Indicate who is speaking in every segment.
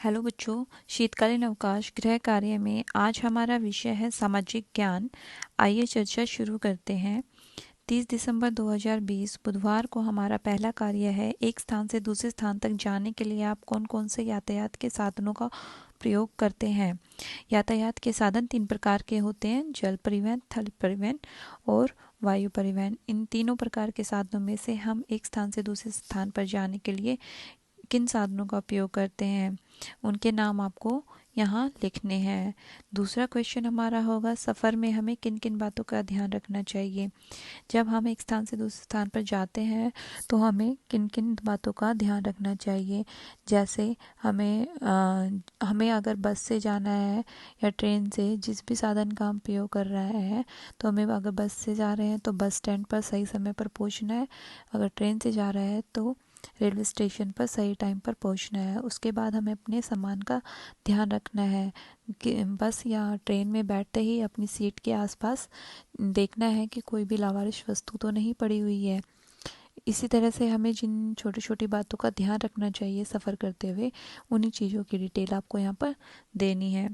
Speaker 1: Hello बच्चों, शीतकालीन अवकाश गृह कार्य में आज हमारा विषय है सामाजिक ज्ञान। आइए चर्चा शुरू करते हैं। 30 दिसंबर 2020 बुधवार को हमारा पहला कार्य है, एक स्थान से दूसरे स्थान तक जाने के लिए आप कौन कौन से यातायात के साधनों का प्रयोग करते हैं। यातायात के साधन तीन प्रकार के होते हैं: जल परिवहन, थल परिवहन और वायु परिवहन। इन तीनों प्रकार के साधनों में से हम एक स्थान से दूसरे स्थान पर जाने के लिए किन साधनों का उपयोग करते हैं, उनके नाम आपको यहाँ लिखने हैं। दूसरा क्वेश्चन हमारा होगा, सफ़र में हमें किन किन बातों का ध्यान रखना चाहिए। जब हम एक स्थान से दूसरे स्थान पर जाते हैं तो हमें किन किन बातों का ध्यान रखना चाहिए। जैसे हमें अगर बस से जाना है या ट्रेन से, जिस भी साधन का हम प्रयोग कर रहे हैं, तो हमें अगर बस से जा रहे हैं तो बस स्टैंड पर सही समय पर पहुंचना है। अगर ट्रेन से जा रहे हैं तो रेलवे स्टेशन पर सही टाइम पर पहुंचना है। उसके बाद हमें अपने सामान का ध्यान रखना है कि बस या ट्रेन में बैठते ही अपनी सीट के आसपास देखना है कि कोई भी लावारिस वस्तु तो नहीं पड़ी हुई है। इसी तरह से हमें जिन छोटी छोटी बातों का ध्यान रखना चाहिए सफ़र करते हुए, उन्हीं चीज़ों की डिटेल आपको यहाँ पर देनी है।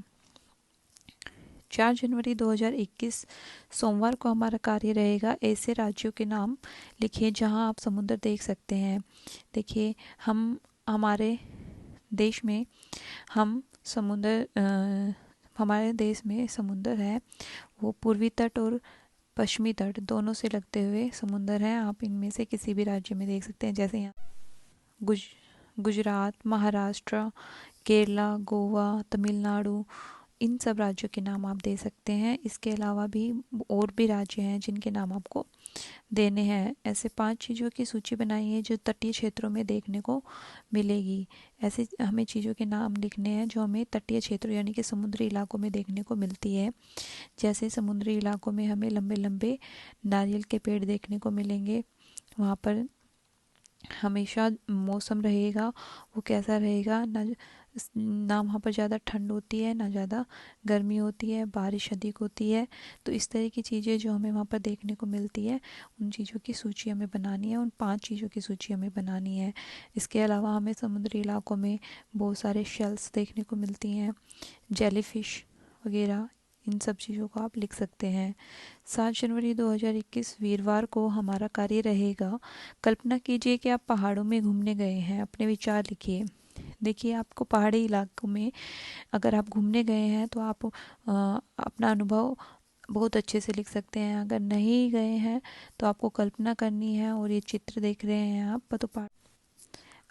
Speaker 1: 4 जनवरी 2021 सोमवार को हमारा कार्य रहेगा, ऐसे राज्यों के नाम लिखिए जहां आप समुद्र देख सकते हैं। देखिए, हमारे देश में हम हमारे देश में समुद्र है, वो पूर्वी तट और पश्चिमी तट दोनों से लगते हुए समुद्र हैं। आप इनमें से किसी भी राज्य में देख सकते हैं, जैसे यहाँ गुज गुजरात, महाराष्ट्र, केरला, गोवा, तमिलनाडु, इन सब राज्यों के नाम आप दे सकते हैं। इसके अलावा भी और भी राज्य हैं जिनके नाम आपको देने हैं। ऐसे 5 चीज़ों की सूची बनाइए जो तटीय क्षेत्रों में देखने को मिलेगी। ऐसे हमें चीज़ों के नाम लिखने हैं जो हमें तटीय क्षेत्रों यानी कि समुद्री इलाकों में देखने को मिलती है। जैसे समुद्री इलाकों में हमें लंबे लंबे नारियल के पेड़ देखने को मिलेंगे। वहाँ पर हमेशा मौसम रहेगा, वो कैसा रहेगा, ना वहाँ पर ज़्यादा ठंड होती है ना ज़्यादा गर्मी होती है, बारिश अधिक होती है। तो इस तरह की चीज़ें जो हमें वहाँ पर देखने को मिलती है, उन चीज़ों की सूची हमें बनानी है, उन 5 चीज़ों की सूची हमें बनानी है। इसके अलावा हमें समुद्री इलाकों में बहुत सारे शेल्स देखने को मिलती हैं, जेलीफिश वगैरह, इन सब चीज़ों को आप लिख सकते हैं। 7 जनवरी 2021 वीरवार को हमारा कार्य रहेगा, कल्पना कीजिए कि आप पहाड़ों में घूमने गए हैं, अपने विचार लिखिए। देखिए, आपको पहाड़ी इलाकों में अगर आप घूमने गए हैं तो आप अपना अनुभव बहुत अच्छे से लिख सकते हैं। अगर नहीं गए हैं तो आपको कल्पना करनी है, और ये चित्र देख रहे हैं आप तो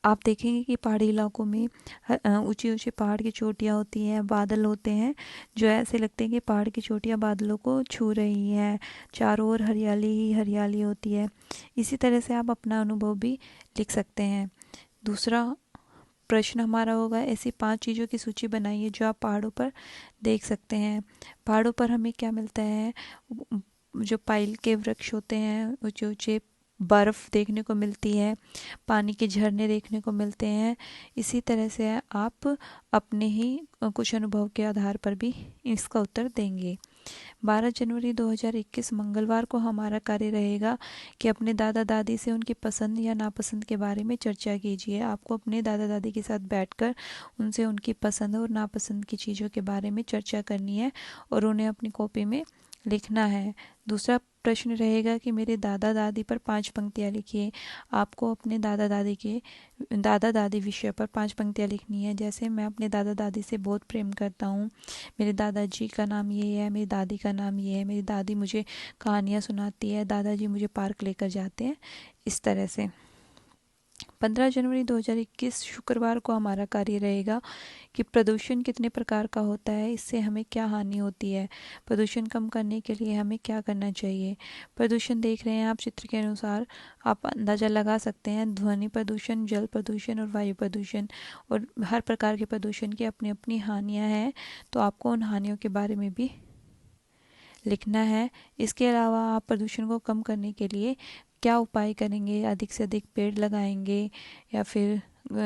Speaker 1: आप देखेंगे कि पहाड़ी इलाकों में ऊंची ऊंची पहाड़ की चोटियां होती हैं, बादल होते हैं जो ऐसे लगते हैं कि पहाड़ की चोटियां बादलों को छू रही हैं। चारों ओर हरियाली ही हरियाली होती है। इसी तरह से आप अपना अनुभव भी लिख सकते हैं। दूसरा प्रश्न हमारा होगा, ऐसी 5 चीज़ों की सूची बनाइए जो आप पहाड़ों पर देख सकते हैं। पहाड़ों पर हमें क्या मिलता है? जो पाइल के वृक्ष होते हैं, ऊंचे ऊंचे बर्फ़ देखने को मिलती है, पानी के झरने देखने को मिलते हैं। इसी तरह से आप अपने ही कुछ अनुभव के आधार पर भी इसका उत्तर देंगे। 12 जनवरी 2021 मंगलवार को हमारा कार्य रहेगा कि अपने दादा दादी से उनकी पसंद या नापसंद के बारे में चर्चा कीजिए। आपको अपने दादा दादी के साथ बैठकर उनसे उनकी पसंद और नापसंद की चीज़ों के बारे में चर्चा करनी है और उन्हें अपनी कॉपी में लिखना है। दूसरा प्रश्न रहेगा कि मेरे दादा दादी पर 5 पंक्तियाँ लिखिए। आपको अपने दादा दादी विषय पर 5 पंक्तियाँ लिखनी है। जैसे, मैं अपने दादा दादी से बहुत प्रेम करता हूँ, मेरे दादाजी का नाम ये है, मेरी दादी का नाम ये है, मेरी दादी मुझे कहानियाँ सुनाती है, दादाजी मुझे पार्क लेकर जाते हैं। इस तरह से 15 जनवरी 2021 शुक्रवार को हमारा कार्य रहेगा कि प्रदूषण कितने प्रकार का होता है, इससे हमें क्या हानि होती है, प्रदूषण कम करने के लिए हमें क्या करना चाहिए। प्रदूषण देख रहे हैं आप, चित्र के अनुसार आप अंदाज़ा लगा सकते हैं। ध्वनि प्रदूषण, जल प्रदूषण और वायु प्रदूषण, और हर प्रकार के प्रदूषण की अपनी अपनी हानियाँ हैं, तो आपको उन हानियों के बारे में भी लिखना है। इसके अलावा आप प्रदूषण को कम करने के लिए क्या उपाय करेंगे? अधिक से अधिक पेड़ लगाएंगे, या फिर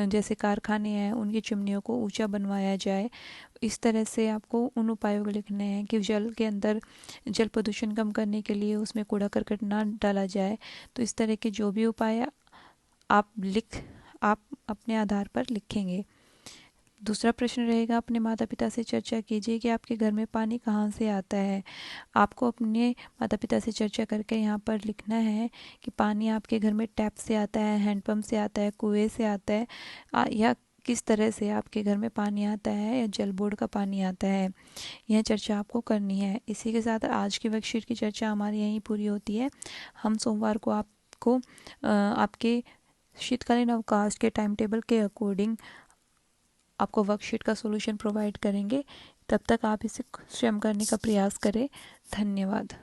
Speaker 1: जैसे कारखाने हैं उनकी चिमनियों को ऊंचा बनवाया जाए। इस तरह से आपको उन उपायों को लिखने हैं कि जल प्रदूषण कम करने के लिए उसमें कूड़ा करकट ना डाला जाए। तो इस तरह के जो भी उपाय आप अपने आधार पर लिखेंगे। दूसरा प्रश्न रहेगा, अपने माता पिता से चर्चा कीजिए कि आपके घर में पानी कहाँ से आता है। आपको अपने माता पिता से चर्चा करके यहाँ पर लिखना है कि पानी आपके घर में टैप से आता है, हैंडपम्प से आता है, कुएं से आता है, या किस तरह से आपके घर में पानी आता है, या जल बोर्ड का पानी आता है। यह चर्चा आपको करनी है। इसी के साथ आज की वर्कशीट की चर्चा हमारी यहीं पूरी होती है। हम सोमवार को आपको आपके शीतकालीन अवकाश के टाइम टेबल के अकॉर्डिंग आपको वर्कशीट का सॉल्यूशन प्रोवाइड करेंगे। तब तक आप इसे स्वयं करने का प्रयास करें। धन्यवाद।